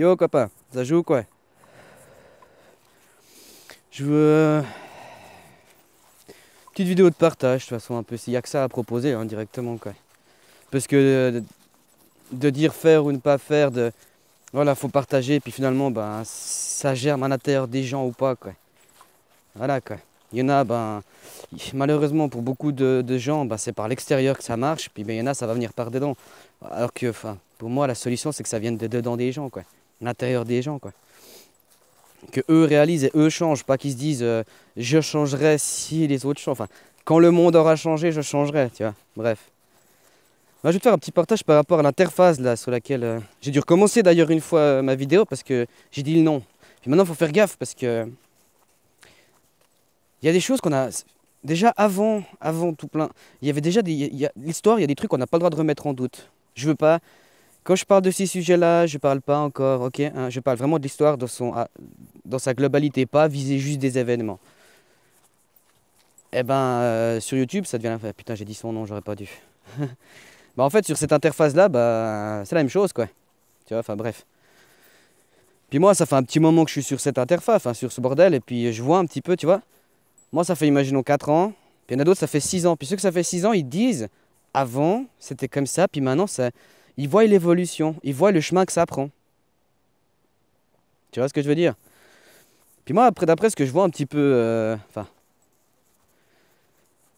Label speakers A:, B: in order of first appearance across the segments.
A: Yo copain, ça joue quoi? Je veux petite vidéo de partage, de toute façon un peu s'il y a que ça à proposer hein, directement quoi. Parce que de dire faire ou ne pas faire, voilà, faut partager, puis finalement ben ça germe à l'intérieur des gens ou pas quoi. Voilà quoi. Il y en a ben malheureusement pour beaucoup de gens ben, c'est par l'extérieur que ça marche, puis ben il y en a ça va venir par dedans. Alors que enfin pour moi la solution c'est que ça vienne de dedans des gens quoi. À l'intérieur des gens quoi. Que eux réalisent et eux changent, pas qu'ils se disent je changerai si les autres changent. Enfin, quand le monde aura changé, je changerai, tu vois. Bref. Moi, je vais te faire un petit partage par rapport à l'interface là sur laquelle j'ai dû recommencer d'ailleurs une fois ma vidéo parce que j'ai dit le nom. Puis maintenant, il faut faire gaffe parce que il y a des choses qu'on a déjà avant tout plein. Il y avait déjà l'histoire, il y a des trucs qu'on n'a pas le droit de remettre en doute. Je veux pas. Quand je parle de ces sujets-là, je parle pas encore, ok, hein, je parle vraiment de l'histoire dans sa globalité, pas viser juste des événements. Eh ben, sur YouTube, ça devient... Putain, j'ai dit son nom, j'aurais pas dû. Bah, en fait, sur cette interface-là, bah, c'est la même chose, quoi. Tu vois, enfin, bref. Puis moi, ça fait un petit moment que je suis sur cette interface, enfin, sur ce bordel, et puis je vois un petit peu, tu vois. Moi, ça fait, imaginons, 4 ans. Puis il y en a d'autres, ça fait 6 ans. Puis ceux que ça fait 6 ans, ils disent, avant, c'était comme ça, puis maintenant, ça... Ils voient l'évolution, ils voient le chemin que ça prend. Tu vois ce que je veux dire? Puis moi, après, d'après ce que je vois un petit peu... Enfin,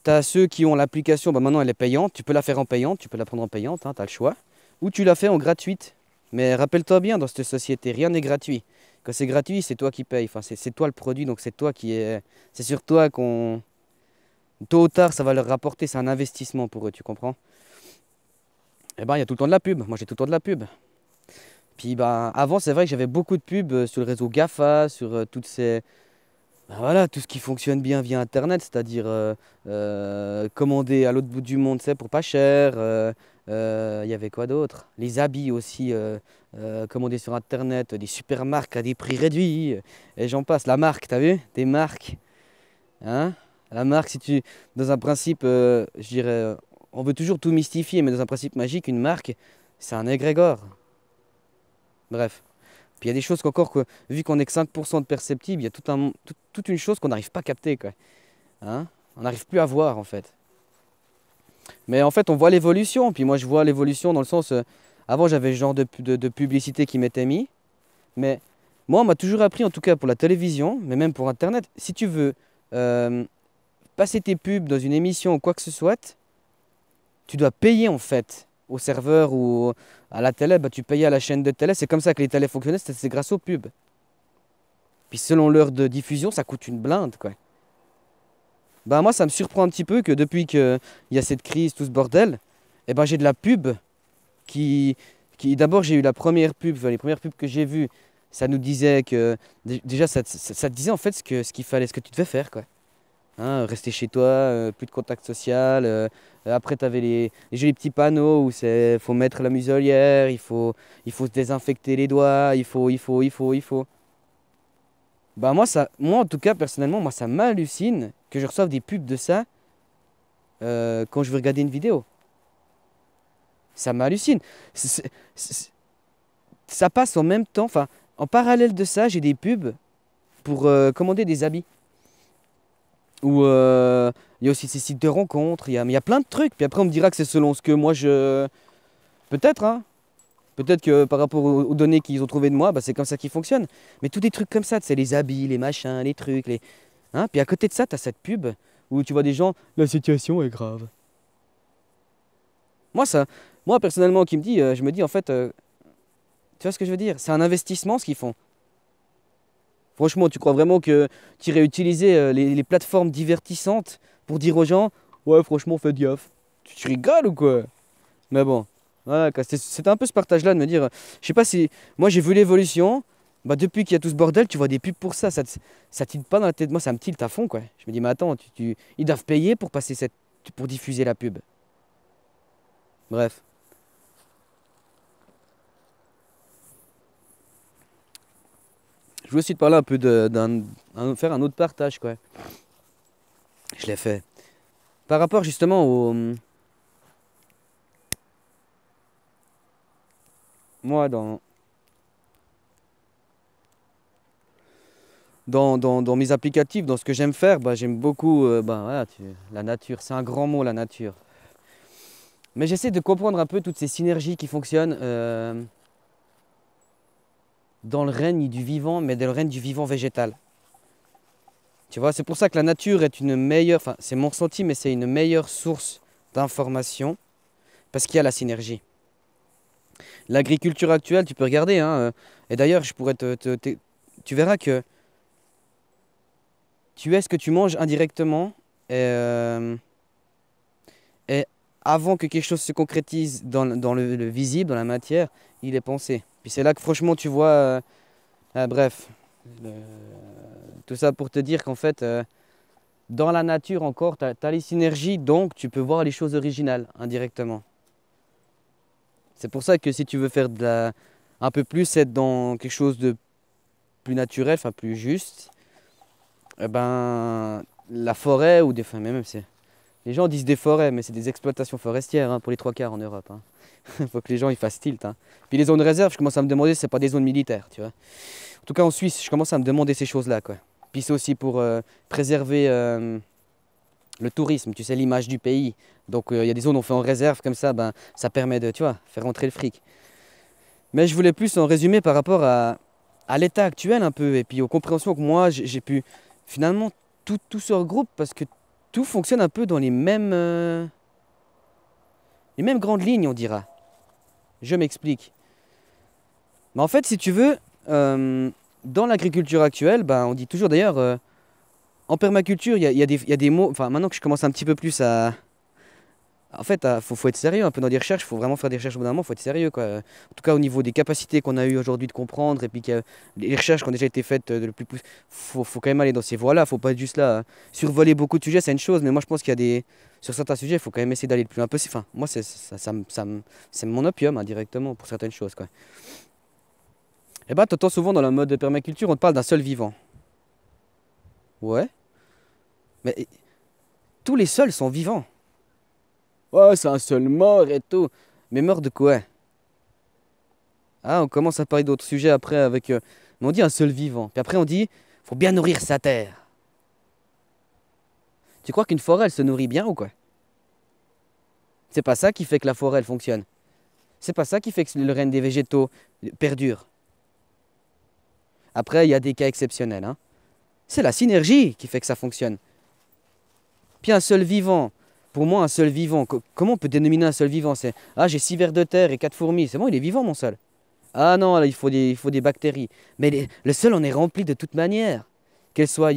A: t'as ceux qui ont l'application, bah maintenant elle est payante, tu peux la faire en payante, tu peux la prendre en payante, hein, tu as le choix. Ou tu la fais en gratuite. Mais rappelle-toi bien, dans cette société, rien n'est gratuit. Quand c'est gratuit, c'est toi qui payes. Enfin, c'est toi le produit, donc c'est toi qui est. C'est sur toi qu'on. Tôt ou tard, ça va leur rapporter, c'est un investissement pour eux, tu comprends? Eh ben, il y a tout le temps de la pub. Moi, j'ai tout le temps de la pub. Puis, ben, avant, c'est vrai que j'avais beaucoup de pubs sur le réseau GAFA, sur toutes ces. Ben voilà, tout ce qui fonctionne bien via Internet, c'est-à-dire commander à l'autre bout du monde, c'est pour pas cher. Il y avait quoi d'autre? Les habits aussi, commandés sur Internet, des super marques à des prix réduits, et j'en passe. La marque, t'as vu? Des marques, hein? La marque, si tu, dans un principe, je dirais, on veut toujours tout mystifier, mais dans un principe magique, une marque, c'est un égrégore. Bref. Puis il y a des choses qu'encore, que, vu qu'on n'est que 5% de perceptible, il y a toute une chose qu'on n'arrive pas à capter, quoi. Hein? On n'arrive plus à voir, en fait. Mais en fait, on voit l'évolution. Puis moi, je vois l'évolution dans le sens... avant, j'avais ce genre de publicité qui m'était mis. Mais moi, on m'a toujours appris, en tout cas pour la télévision, mais même pour Internet, si tu veux euh, passer tes pubs dans une émission ou quoi que ce soit, tu dois payer, en fait, au serveur ou à la télé. Bah, tu payais à la chaîne de télé. C'est comme ça que les télés fonctionnaient, c'est grâce aux pubs. Puis selon l'heure de diffusion, ça coûte une blinde, quoi. Bah moi, ça me surprend un petit peu que depuis qu'il y a cette crise, tout ce bordel, eh ben j'ai de la pub qui... D'abord, j'ai eu la première pub, enfin, les premières pubs que j'ai vues, ça nous disait que... Déjà, ça te disait en fait ce qu'il fallait, ce que tu devais faire, quoi. Hein, rester chez toi, plus de contact social. Après, tu avais les jolis petits panneaux où c'est faut mettre la muselière, il faut se désinfecter les doigts, il faut. Bah moi en tout cas personnellement, moi ça m'hallucine que je reçoive des pubs de ça quand je veux regarder une vidéo. Ça m'hallucine. C'est- Ça passe en même temps, enfin en parallèle de ça, j'ai des pubs pour commander des habits. Ou il y a aussi ces sites de rencontres, mais il y a plein de trucs. Puis après on me dira que c'est selon ce que moi je... Peut-être, hein. Peut-être que par rapport aux données qu'ils ont trouvées de moi, bah, c'est comme ça qu'ils fonctionnent. Mais tous des trucs comme ça, c'est les habits, les machins, les trucs, les... Hein? Puis à côté de ça, tu as cette pub où tu vois des gens, la situation est grave. Moi, ça, moi personnellement, qui me dit, je me dis en fait, tu vois ce que je veux dire? C'est un investissement ce qu'ils font. Franchement, tu crois vraiment que tu irais utiliser les plateformes divertissantes pour dire aux gens, ouais, franchement, faites gaffe. Tu rigoles ou quoi? Mais bon, voilà, quoi, c'était un peu ce partage-là de me dire, je sais pas si, moi j'ai vu l'évolution, bah depuis qu'il y a tout ce bordel, tu vois des pubs pour ça, ça tilte pas dans la tête, moi ça me tilte à fond quoi. Je me dis, mais attends, ils doivent payer pour passer pour diffuser la pub. Bref, je voulais aussi te parler un peu faire un autre partage quoi. Je l'ai fait. Par rapport justement moi dans, dans mes applicatifs, dans ce que j'aime faire, bah, j'aime beaucoup bah, voilà, la nature. C'est un grand mot, la nature. Mais j'essaie de comprendre un peu toutes ces synergies qui fonctionnent dans le règne du vivant, mais dans le règne du vivant végétal. Tu vois, c'est pour ça que la nature est une meilleure, enfin c'est mon ressenti, mais c'est une meilleure source d'information parce qu'il y a la synergie. L'agriculture actuelle, tu peux regarder, hein, et d'ailleurs, je pourrais tu verras que tu es ce que tu manges indirectement, et avant que quelque chose se concrétise dans le visible, dans la matière, il est pensé. Puis c'est là que franchement, tu vois, bref, le- tout ça pour te dire qu'en fait, dans la nature encore, tu as les synergies, donc tu peux voir les choses originales indirectement. C'est pour ça que si tu veux faire un peu plus, être dans quelque chose de plus naturel, enfin plus juste, eh ben, la forêt ou des... Enfin, même c'est... Les gens disent des forêts, mais c'est des exploitations forestières hein, pour les trois quarts en Europe. Il faut que les gens ils fassent tilt. Hein. Puis les zones réserves, je commence à me demander si c'est pas des zones militaires, tu vois. En tout cas en Suisse, je commence à me demander ces choses-là, quoi. Puis c'est aussi pour préserver le tourisme, tu sais, l'image du pays. Donc il y a des zones où on fait en réserve, comme ça, ben, ça permet de, tu vois, faire rentrer le fric. Mais je voulais plus en résumer par rapport à l'état actuel un peu, et puis aux compréhensions que moi j'ai pu... Finalement, tout se regroupe parce que tout fonctionne un peu dans les mêmes grandes lignes, on dira. Je m'explique. Mais en fait, si tu veux, dans l'agriculture actuelle, ben, on dit toujours d'ailleurs, en permaculture, il y a des mots, enfin maintenant que je commence un petit peu plus à... En fait, faut être sérieux un peu dans des recherches, il faut vraiment faire des recherches au bout d'un moment, il faut être sérieux, quoi. En tout cas, au niveau des capacités qu'on a eu aujourd'hui de comprendre, et puis que les recherches qui ont déjà été faites de le plus... Faut quand même aller dans ces voies-là, faut pas être juste là, survoler beaucoup de sujets, c'est une chose, mais moi je pense qu'il y a des... Sur certains sujets, il faut quand même essayer d'aller le plus loin possible. Enfin, moi, c'est mon opium, hein, directement, pour certaines choses, quoi. Et bah, t'entends souvent dans le mode de permaculture, on te parle d'un seul vivant. Ouais, mais tous les sols sont vivants. Ouais, c'est un seul mort et tout. Mais mort de quoi? Ah, on commence à parler d'autres sujets après avec... mais on dit un seul vivant. Puis après on dit, faut bien nourrir sa terre. Tu crois qu'une forêt, elle se nourrit bien ou quoi? C'est pas ça qui fait que la forêt, elle fonctionne. C'est pas ça qui fait que le règne des végétaux perdure. Après, il y a des cas exceptionnels, hein. C'est la synergie qui fait que ça fonctionne. Puis un seul vivant. Pour moi, un seul vivant, comment on peut dénominer un seul vivant? C'est, ah, j'ai 6 vers de terre et 4 fourmis. C'est bon, il est vivant, mon sol. Ah non, là, il faut des bactéries. Mais le sol, on est rempli de toute manière. Qu'elles soient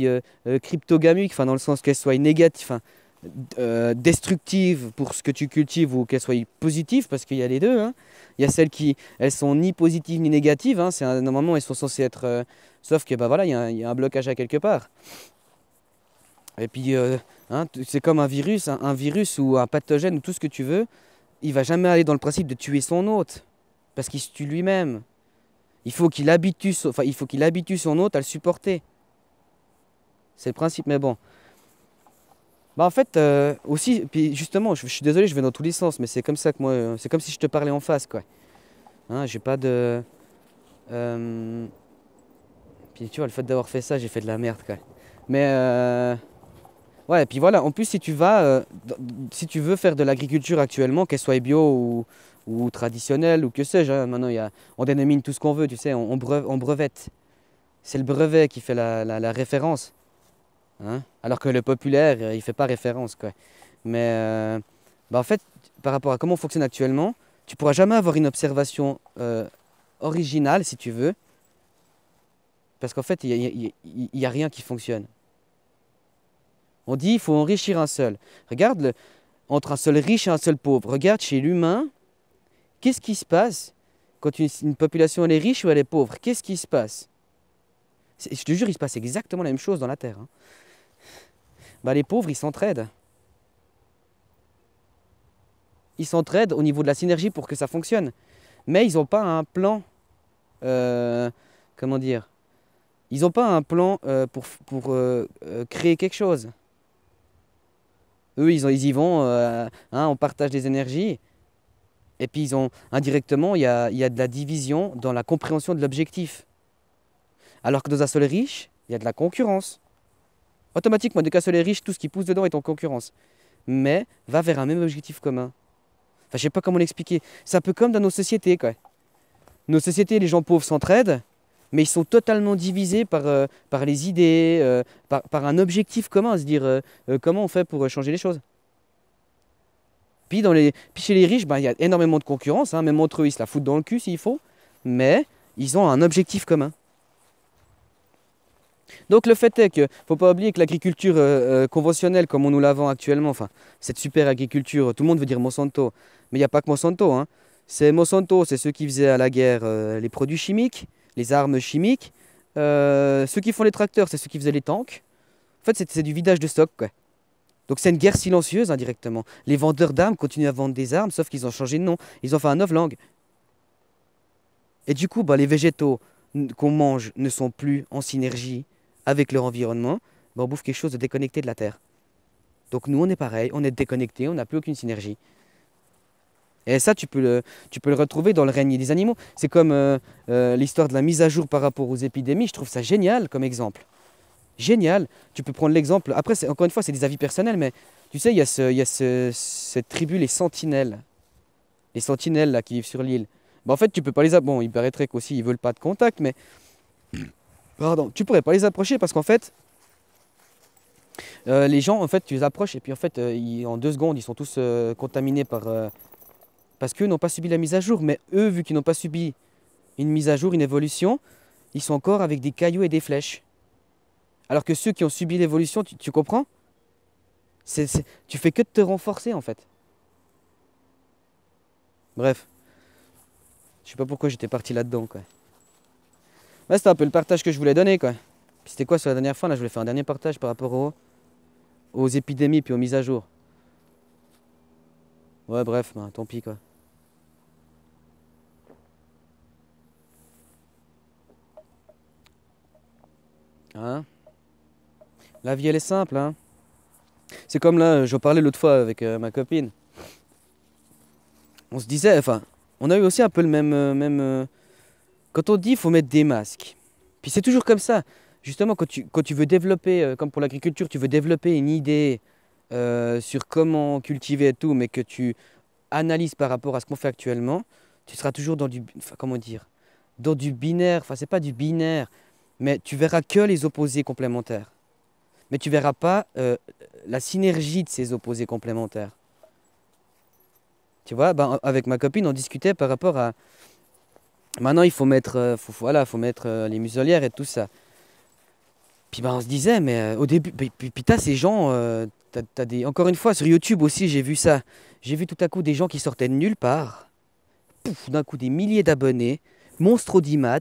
A: cryptogamiques, enfin, dans le sens qu'elles soient négatives, enfin, destructives pour ce que tu cultives ou qu'elles soient positives, parce qu'il y a les deux. Hein. Il y a celles qui, elles sont ni positives ni négatives. Hein. Normalement, elles sont censées être... sauf que, bah voilà, il y a un blocage à quelque part. Et puis, hein, c'est comme un virus ou un pathogène ou tout ce que tu veux. Il va jamais aller dans le principe de tuer son hôte, parce qu'il se tue lui-même. Il faut qu'il habitue son hôte à le supporter. C'est le principe, mais bon. Bah en fait, aussi, puis justement, je suis désolé, je vais dans tous les sens, mais c'est comme ça que moi, c'est comme si je te parlais en face, quoi. Hein, j'ai pas de... euh, Puis tu vois, le fait d'avoir fait ça, j'ai fait de la merde, quoi. Mais, ouais, et puis voilà, en plus, si tu vas, si tu veux faire de l'agriculture actuellement, qu'elle soit bio ou traditionnelle ou que sais-je, hein, maintenant, on dénomine tout ce qu'on veut, tu sais, on brevette. C'est le brevet qui fait la référence. Hein. Alors que le populaire, il fait pas référence, quoi. Mais bah, en fait, par rapport à comment on fonctionne actuellement, tu pourras jamais avoir une observation originale, si tu veux, parce qu'en fait, il y a rien qui fonctionne. On dit il faut enrichir un seul. Regarde, entre un seul riche et un seul pauvre. Regarde chez l'humain, qu'est-ce qui se passe quand une population elle est riche ou elle est pauvre? Qu'est-ce qui se passe? Je te jure, il se passe exactement la même chose dans la Terre. Hein. Bah, les pauvres, ils s'entraident. Ils s'entraident au niveau de la synergie pour que ça fonctionne. Mais ils n'ont pas un plan, euh, comment dire, ils n'ont pas un plan pour créer quelque chose. Eux, ils y vont, hein, on partage des énergies. Et puis, indirectement, il y a de la division dans la compréhension de l'objectif. Alors que dans un seul riche, Il y a de la concurrence. Automatiquement, dès que les riches, tout ce qui pousse dedans est en concurrence. Mais va vers un même objectif commun. Enfin, je sais pas comment l'expliquer. C'est un peu comme dans nos sociétés, quoi. Nos sociétés, les gens pauvres s'entraident, mais ils sont totalement divisés par les idées, par un objectif commun, à se dire comment on fait pour changer les choses. Puis chez les riches, ben, il y a énormément de concurrence, hein, même entre eux, ils se la foutent dans le cul s'il faut, mais ils ont un objectif commun. Donc le fait est que, faut pas oublier que l'agriculture conventionnelle, comme on nous la vend actuellement, enfin, cette super agriculture, tout le monde veut dire Monsanto, mais il n'y a pas que Monsanto, hein. C'est Monsanto, c'est ceux qui faisaient à la guerre les produits chimiques, les armes chimiques. Ceux qui font les tracteurs, c'est ceux qui faisaient les tanks. En fait, c'est du vidage de stock, quoi. Donc c'est une guerre silencieuse indirectement. Les vendeurs d'armes continuent à vendre des armes, sauf qu'ils ont changé de nom. Ils ont fait un novlangue. Et du coup, bah, les végétaux qu'on mange ne sont plus en synergie avec leur environnement. Bah, on bouffe quelque chose de déconnecté de la Terre. Donc nous, on est pareil, on est déconnecté, on n'a plus aucune synergie. Et ça, tu peux le retrouver dans le règne des animaux. C'est comme l'histoire de la mise à jour par rapport aux épidémies. Je trouve ça génial comme exemple. Génial. Tu peux prendre l'exemple. Après, encore une fois, c'est des avis personnels, mais tu sais, il y a cette tribu, les sentinelles. Les sentinelles là, qui vivent sur l'île. Bah, en fait, tu peux pas les approcher. Bon, il paraîtrait qu'aussi, ils veulent pas de contact, mais. Pardon, tu pourrais pas les approcher parce qu'en fait, les gens, en fait, tu les approches et puis en fait, en 2 secondes, ils sont tous contaminés parce qu'eux n'ont pas subi la mise à jour. Mais eux, vu qu'ils n'ont pas subi une mise à jour, une évolution, ils sont encore avec des cailloux et des flèches. Alors que ceux qui ont subi l'évolution, tu comprends? Tu fais que de te renforcer en fait. Bref, je sais pas pourquoi j'étais parti là-dedans, quoi. Ouais, c'était un peu le partage que je voulais donner, quoi. Puis c'était quoi sur la dernière fois? Là, je voulais faire un dernier partage par rapport aux épidémies puis aux mises à jour. Ouais, bref, ben, tant pis, quoi. Hein? La vie, elle est simple, hein. C'est comme là, j'en parlais l'autre fois avec ma copine. On se disait, enfin, on a eu aussi un peu le même. Quand on dit, il faut mettre des masques. Puis c'est toujours comme ça. Justement, quand tu veux développer, comme pour l'agriculture, tu veux développer une idée sur comment cultiver et tout, mais que tu analyses par rapport à ce qu'on fait actuellement, tu seras toujours dans du, enfin, comment dire, dans du binaire. Enfin, c'est pas du binaire, mais tu verras que les opposés complémentaires. Mais tu verras pas la synergie de ces opposés complémentaires. Tu vois, ben, avec ma copine, on discutait par rapport à. Maintenant, il faut mettre, voilà, faut mettre les muselières et tout ça. Puis ben, on se disait, mais au début, puis t'as ces gens, encore une fois, sur YouTube aussi, j'ai vu ça. J'ai vu tout à coup des gens qui sortaient de nulle part. Pouf, d'un coup, des milliers d'abonnés, monstres audimat.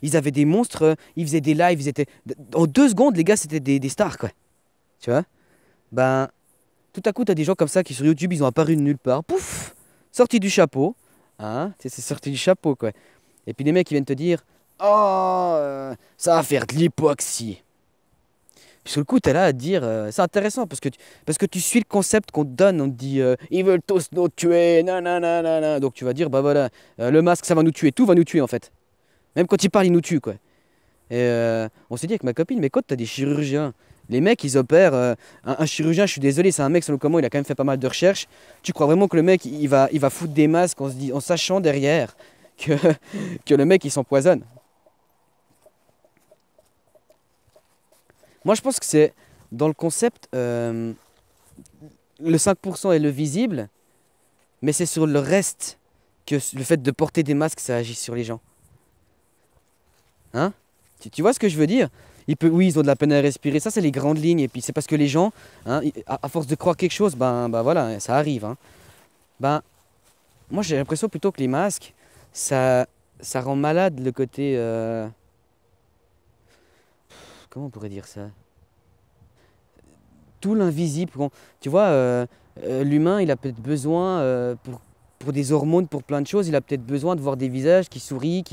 A: Ils avaient des monstres, ils faisaient des lives, ils étaient. En 2 secondes, les gars, c'était des stars, quoi. Tu vois? Ben, tout à coup, t'as des gens comme ça qui sur YouTube, ils ont apparu de nulle part. Pouf! Sortis du chapeau. Hein? C'est sorti du chapeau, quoi. Et puis les mecs, ils viennent te dire, oh, ça va faire de l'hypoxie. Puis sur le coup, tu es là à te dire, c'est intéressant parce que tu suis le concept qu'on te donne. On te dit, ils veulent tous nous tuer, nanana. Donc tu vas dire, bah voilà, le masque, ça va nous tuer. Tout va nous tuer en fait. Même quand il parle, il nous tue, quoi. Et on s'est dit avec ma copine, mais quand tu as des chirurgiens, les mecs, ils opèrent. Un chirurgien, je suis désolé, c'est un mec, selon comment il a quand même fait pas mal de recherches. Tu crois vraiment que le mec, il va foutre des masques en sachant derrière que, que le mec, il s'empoisonne? Moi, je pense que c'est dans le concept, le 5% est le visible, mais c'est sur le reste que le fait de porter des masques, ça agit sur les gens. Hein? Tu vois ce que je veux dire? Oui, ils ont de la peine à respirer, ça c'est les grandes lignes, et puis c'est parce que les gens, hein, à force de croire quelque chose, ben voilà, ça arrive. Hein. Ben, moi j'ai l'impression plutôt que les masques, ça rend malade le côté... comment on pourrait dire ça? Tout l'invisible. Tu vois, l'humain, il a peut-être besoin, pour des hormones, pour plein de choses, il a peut-être besoin de voir des visages qui sourient,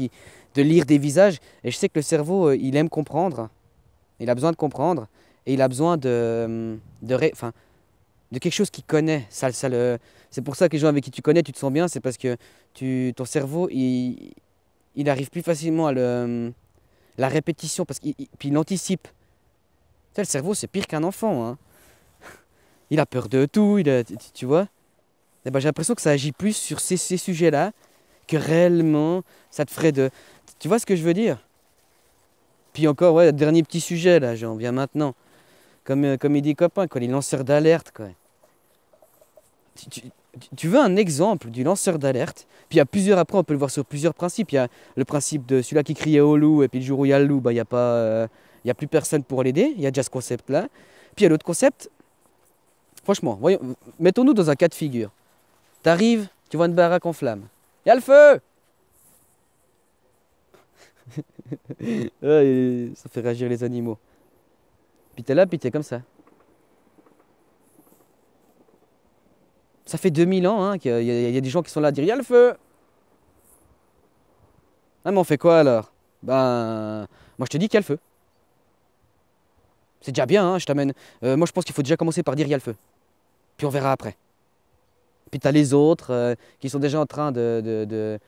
A: de lire des visages. Et je sais que le cerveau, il aime comprendre. Il a besoin de comprendre. Et il a besoin enfin, de quelque chose qu'il connaît. C'est pour ça que les gens avec qui tu connais, tu te sens bien. C'est parce que ton cerveau, il arrive plus facilement La répétition, parce qu'il puis il anticipe. Tu sais, le cerveau, c'est pire qu'un enfant, hein. Il a peur de tout, tu vois. Eh ben, j'ai l'impression que ça agit plus sur ces sujets-là que réellement ça te ferait de... Tu vois ce que je veux dire? Puis encore, ouais, dernier petit sujet, là, j'en viens maintenant. Comme il dit copain, quoi, les lanceurs d'alerte, quoi. Tu, tu- tu veux un exemple du lanceur d'alerte? Puis il y a plusieurs, après on peut le voir sur plusieurs principes. Il y a le principe de celui-là qui criait au loup, et puis le jour où il y a le loup, bah, il n'y a pas, il y a plus personne pour l'aider. Il y a déjà ce concept-là. Puis il y a l'autre concept, franchement, voyons, mettons-nous dans un cas de figure. T'arrives, tu vois une baraque en flammes. Il y a le feu! Ouais, et ça fait réagir les animaux. Puis t'es là, puis t'es comme ça. Ça fait 2000 ans hein, qu'il y a des gens qui sont là à dire il y a le feu! Ah, mais on fait quoi alors? Ben, moi je te dis qu'il y a le feu. C'est déjà bien, hein, je t'amène. Moi je pense qu'il faut déjà commencer par dire il y a le feu. Puis on verra après. Puis t'as les autres qui sont déjà en train euh,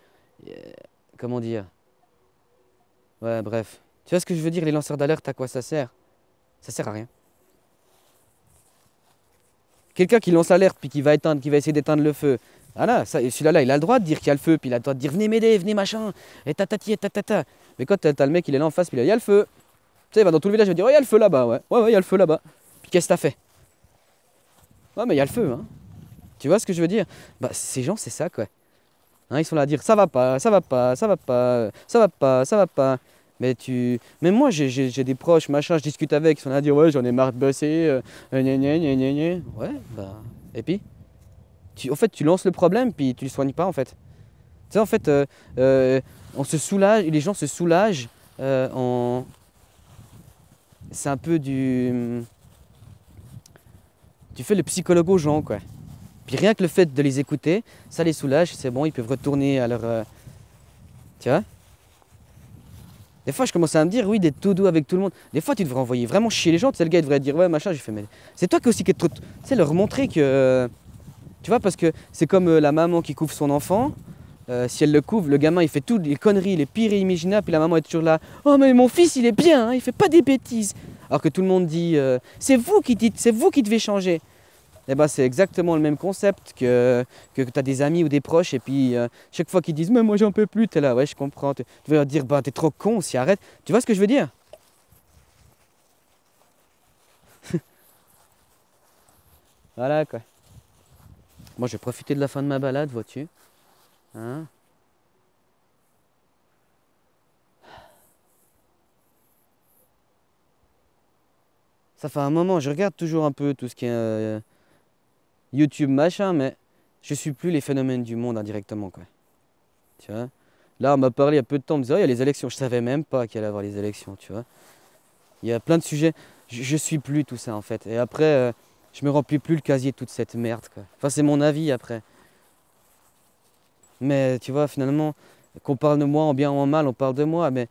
A: comment dire? Ouais, bref. Tu vois ce que je veux dire, les lanceurs d'alerte, à quoi ça sert? Ça sert à rien. Quelqu'un qui lance l'alerte puis qui va éteindre, qui va essayer d'éteindre le feu. Ah là, celui-là, il a le droit de dire qu'il y a le feu, puis il a le droit de dire venez m'aider, venez machin, et tatati et tatata. Mais quand t'as le mec, il est là en face, puis il y a le feu. Tu sais, il va dans tout le village, il va dire ouais, il y a le feu là-bas, ouais. Ouais, ouais, il y a le feu là-bas. Puis qu'est-ce que t'as fait? Ouais, mais il y a le feu, hein. Tu vois ce que je veux dire? Bah, ces gens, c'est ça, quoi. Hein, ils sont là à dire ça va pas, ça va pas, ça va pas, ça va pas, ça va pas. Même moi, j'ai des proches, machin, je discute avec, ils sont là à dire ouais, j'en ai marre de bosser, gna gna gna gna gna. Ouais, bah. Et puis? En fait, tu lances le problème, puis tu le soignes pas, en fait. Tu sais, en fait, on se soulage, les gens se soulagent en. C'est un peu du. Tu fais le psychologue aux gens, quoi. Puis rien que le fait de les écouter, ça les soulage, c'est bon, ils peuvent retourner à leur. Tu vois? Des fois, je commençais à me dire, oui, d'être tout doux avec tout le monde. Des fois, tu devrais envoyer vraiment chier les gens. Tu sais, le gars, il devrait dire, ouais, machin. J'ai fait, mais c'est toi qui aussi qui es trop. Tu sais, leur montrer que. Tu vois, parce que c'est comme la maman qui couvre son enfant. Si elle le couvre, le gamin, il fait toutes les conneries, les pires et imaginables. Puis la maman est toujours là, oh, mais mon fils, il est bien, hein, il fait pas des bêtises. Alors que tout le monde dit, c'est vous qui dites, c'est vous qui devez changer. Eh ben, c'est exactement le même concept que tu as des amis ou des proches et puis chaque fois qu'ils disent mais moi j'en peux plus, tu es là, ouais je comprends. Tu vas leur dire bah t'es trop con, si arrête. Tu vois ce que je veux dire? Voilà quoi. Moi je vais profiter de la fin de ma balade, vois-tu? Hein? Ça fait un moment, je regarde toujours un peu tout ce qui est YouTube machin, mais je suis plus les phénomènes du monde indirectement quoi. Tu vois? Là on m'a parlé il y a peu de temps, on me disait oh, il y a les élections, je savais même pas qu'il allait y avoir les élections, tu vois? Il y a plein de sujets. Je suis plus tout ça en fait. Et après, je me remplis plus le casier de toute cette merde quoi. Enfin, c'est mon avis après. Mais tu vois, finalement, qu'on parle de moi en bien ou en mal, on parle de moi. Mais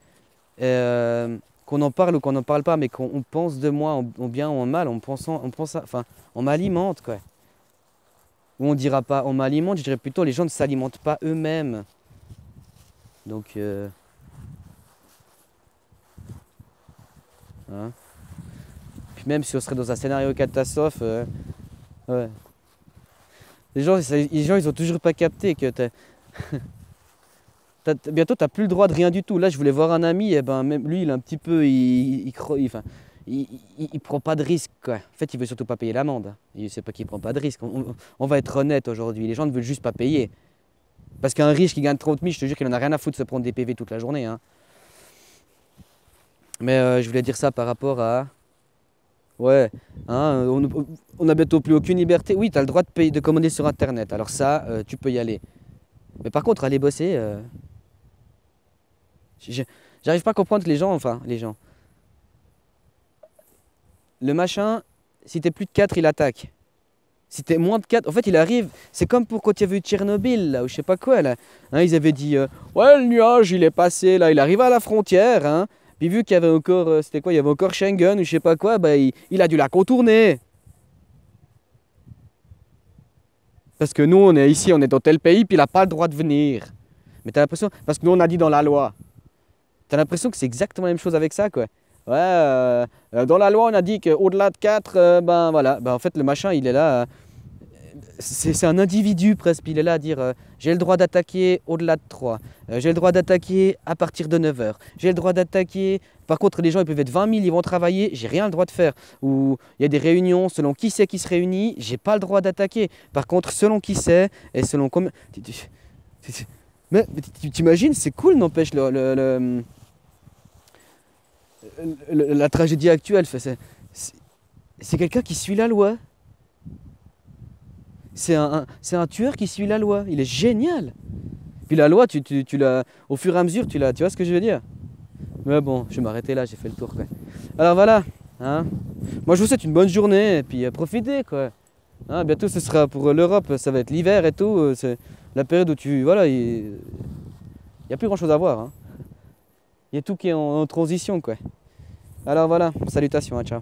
A: qu'on en parle ou qu'on n'en parle pas, mais qu'on pense de moi en bien ou en mal, enfin, on m'alimente quoi. Ou on dira pas on m'alimente, je dirais plutôt les gens ne s'alimentent pas eux-mêmes. Donc, hein. Puis même si on serait dans un scénario catastrophe, ouais. Les gens, ils ont toujours pas capté que bientôt, t'as plus le droit de rien du tout. Là, je voulais voir un ami, et ben même lui, il est un petit peu, enfin, il prend pas de risque, quoi. En fait, il veut surtout pas payer l'amende. Il sait pas qu'il prend pas de risque. On va être honnête aujourd'hui. Les gens ne veulent juste pas payer. Parce qu'un riche qui gagne 30 000, je te jure qu'il en a rien à foutre de se prendre des PV toute la journée, hein. Mais je voulais dire ça par rapport à, ouais, hein, on a bientôt plus aucune liberté. Oui, tu as le droit de payer, de commander sur Internet. Alors ça, tu peux y aller. Mais par contre, aller bosser, je- j'arrive pas à comprendre que les gens, enfin, les gens. Le machin, si t'es plus de 4 il attaque. Si t'es moins de 4 en fait, il arrive. C'est comme pour quand il y avait eu Tchernobyl, là, ou je sais pas quoi, là. Hein, ils avaient dit, ouais, le nuage, il est passé, là, il arrive à la frontière, hein. Puis vu qu'il y avait encore, c'était quoi, il y avait encore Schengen, ou je sais pas quoi, bah, il a dû la contourner. Parce que nous, on est ici, on est dans tel pays, puis il n'a pas le droit de venir. Mais t'as l'impression, parce que nous, on a dit dans la loi. T'as l'impression que c'est exactement la même chose avec ça, quoi. Ouais, dans la loi, on a dit qu'au-delà de 4, ben voilà. Ben, en fait, le machin, il est là. C'est un individu presque. Il est là à dire j'ai le droit d'attaquer au-delà de 3. J'ai le droit d'attaquer à partir de 9 heures. J'ai le droit d'attaquer. Par contre, les gens, ils peuvent être 20 000, ils vont travailler. J'ai rien le droit de faire. Ou il y a des réunions, selon qui c'est qui se réunit, j'ai pas le droit d'attaquer. Par contre, selon qui c'est et selon combien. Mais t'imagines, c'est cool, n'empêche, la tragédie actuelle. C'est quelqu'un qui suit la loi. C'est un tueur qui suit la loi. Il est génial. Puis la loi, tu l'as, au fur et à mesure, tu vois ce que je veux dire? Mais bon, je vais m'arrêter là, j'ai fait le tour, quoi. Alors voilà, hein. Moi, je vous souhaite une bonne journée et puis profitez, quoi. Hein, bientôt, ce sera pour l'Europe, ça va être l'hiver et tout. C'est la période où voilà, il n'y a plus grand-chose à voir, hein. Il y a tout qui est en transition, quoi. Alors voilà, salutations, hein, ciao.